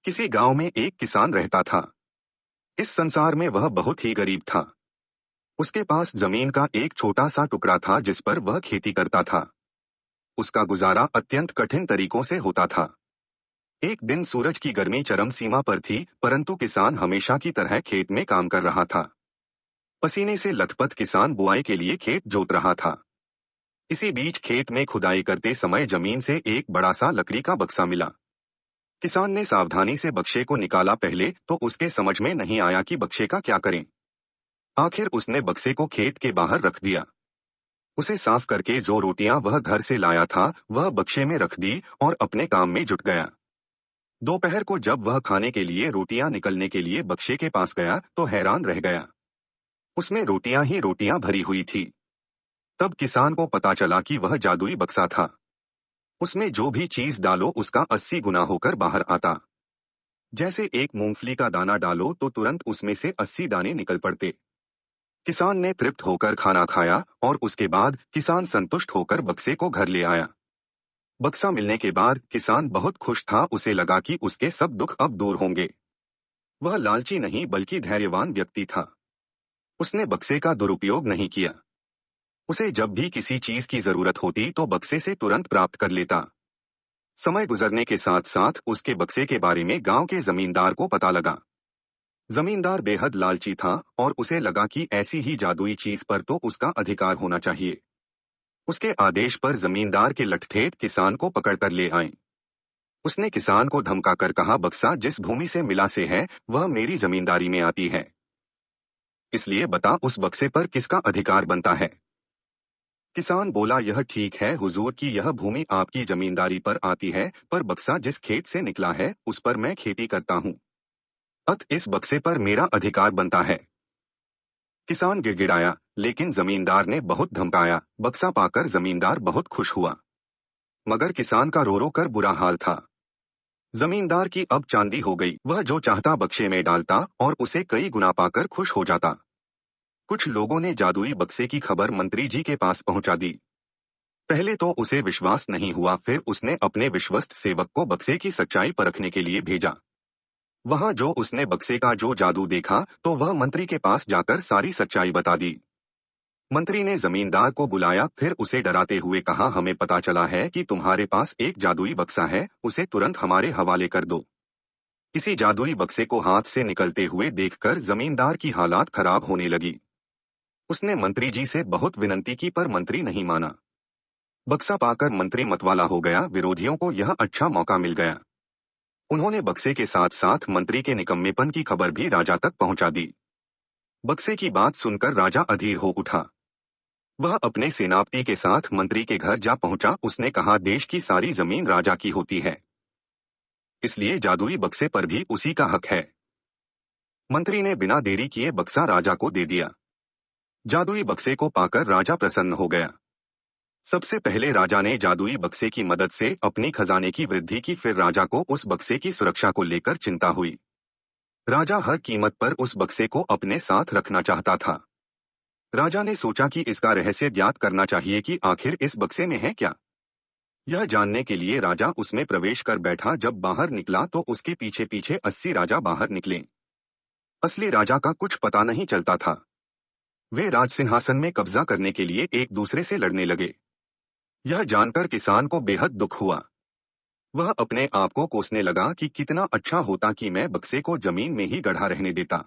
किसी गांव में एक किसान रहता था। इस संसार में वह बहुत ही गरीब था। उसके पास जमीन का एक छोटा सा टुकड़ा था जिस पर वह खेती करता था। उसका गुजारा अत्यंत कठिन तरीकों से होता था। एक दिन सूरज की गर्मी चरम सीमा पर थी, परंतु किसान हमेशा की तरह खेत में काम कर रहा था। पसीने से लथपथ किसान बुआई के लिए खेत जोत रहा था। इसी बीच खेत में खुदाई करते समय जमीन से एक बड़ा सा लकड़ी का बक्सा मिला। किसान ने सावधानी से बक्से को निकाला। पहले तो उसके समझ में नहीं आया कि बक्से का क्या करें। आखिर उसने बक्से को खेत के बाहर रख दिया। उसे साफ करके जो रोटियां वह घर से लाया था वह बक्से में रख दी और अपने काम में जुट गया। दोपहर को जब वह खाने के लिए रोटियां निकलने के लिए बक्से के पास गया तो हैरान रह गया। उसमें रोटियां ही रोटियां भरी हुई थी। तब किसान को पता चला कि वह जादुई बक्सा था। उसमें जो भी चीज डालो उसका 80 गुना होकर बाहर आता। जैसे एक मूंगफली का दाना डालो तो तुरंत उसमें से 80 दाने निकल पड़ते। किसान ने तृप्त होकर खाना खाया और उसके बाद किसान संतुष्ट होकर बक्से को घर ले आया। बक्सा मिलने के बाद किसान बहुत खुश था। उसे लगा कि उसके सब दुख अब दूर होंगे। वह लालची नहीं बल्कि धैर्यवान व्यक्ति था। उसने बक्से का दुरुपयोग नहीं किया। उसे जब भी किसी चीज की जरूरत होती तो बक्से से तुरंत प्राप्त कर लेता। समय गुजरने के साथ साथ उसके बक्से के बारे में गांव के जमींदार को पता लगा। जमींदार बेहद लालची था और उसे लगा कि ऐसी ही जादुई चीज पर तो उसका अधिकार होना चाहिए। उसके आदेश पर जमींदार के लठठेठ किसान को पकड़कर ले आए। उसने किसान को धमकाकर कहा, बक्सा जिस भूमि से मिला से है वह मेरी जमींदारी में आती है, इसलिए बता उस बक्से पर किसका अधिकार बनता है। किसान बोला, यह ठीक है हुजूर कि यह भूमि आपकी जमींदारी पर आती है, पर बक्सा जिस खेत से निकला है उस पर मैं खेती करता हूँ, अत इस बक्से पर मेरा अधिकार बनता है। किसान गिड़गिड़ाया, लेकिन जमींदार ने बहुत धमकाया। बक्सा पाकर जमींदार बहुत खुश हुआ, मगर किसान का रो रो कर बुरा हाल था। जमींदार की अब चांदी हो गई। वह जो चाहता बक्से में डालता और उसे कई गुना पाकर खुश हो जाता। कुछ लोगों ने जादुई बक्से की खबर मंत्री जी के पास पहुंचा दी। पहले तो उसे विश्वास नहीं हुआ, फिर उसने अपने विश्वस्त सेवक को बक्से की सच्चाई परखने के लिए भेजा। वहां जो उसने बक्से का जो जादू देखा तो वह मंत्री के पास जाकर सारी सच्चाई बता दी। मंत्री ने जमींदार को बुलाया, फिर उसे डराते हुए कहा, हमें पता चला है कि तुम्हारे पास एक जादुई बक्सा है, उसे तुरंत हमारे हवाले कर दो। इसी जादुई बक्से को हाथ से निकलते हुए देखकर जमींदार की हालात खराब होने लगी। उसने मंत्री जी से बहुत विनती की पर मंत्री नहीं माना। बक्सा पाकर मंत्री मतवाला हो गया। विरोधियों को यह अच्छा मौका मिल गया। उन्होंने बक्से के साथ साथ मंत्री के निकम्मेपन की खबर भी राजा तक पहुंचा दी। बक्से की बात सुनकर राजा अधीर हो उठा। वह अपने सेनापति के साथ मंत्री के घर जा पहुंचा। उसने कहा, देश की सारी जमीन राजा की होती है, इसलिए जादुई बक्से पर भी उसी का हक है। मंत्री ने बिना देरी किए बक्सा राजा को दे दिया। जादुई बक्से को पाकर राजा प्रसन्न हो गया। सबसे पहले राजा ने जादुई बक्से की मदद से अपनी खजाने की वृद्धि की, फिर राजा को उस बक्से की सुरक्षा को लेकर चिंता हुई। राजा हर कीमत पर उस बक्से को अपने साथ रखना चाहता था। राजा ने सोचा कि इसका रहस्य ज्ञात करना चाहिए कि आखिर इस बक्से में है क्या। यह जानने के लिए राजा उसमें प्रवेश कर बैठा। जब बाहर निकला तो उसके पीछे पीछे 80 राजा बाहर निकले। असली राजा का कुछ पता नहीं चलता था। वे राज सिंहासन में कब्जा करने के लिए एक दूसरे से लड़ने लगे। यह जानकर किसान को बेहद दुख हुआ। वह अपने आप को कोसने लगा कि कितना अच्छा होता कि मैं बक्से को जमीन में ही गढ़ा रहने देता।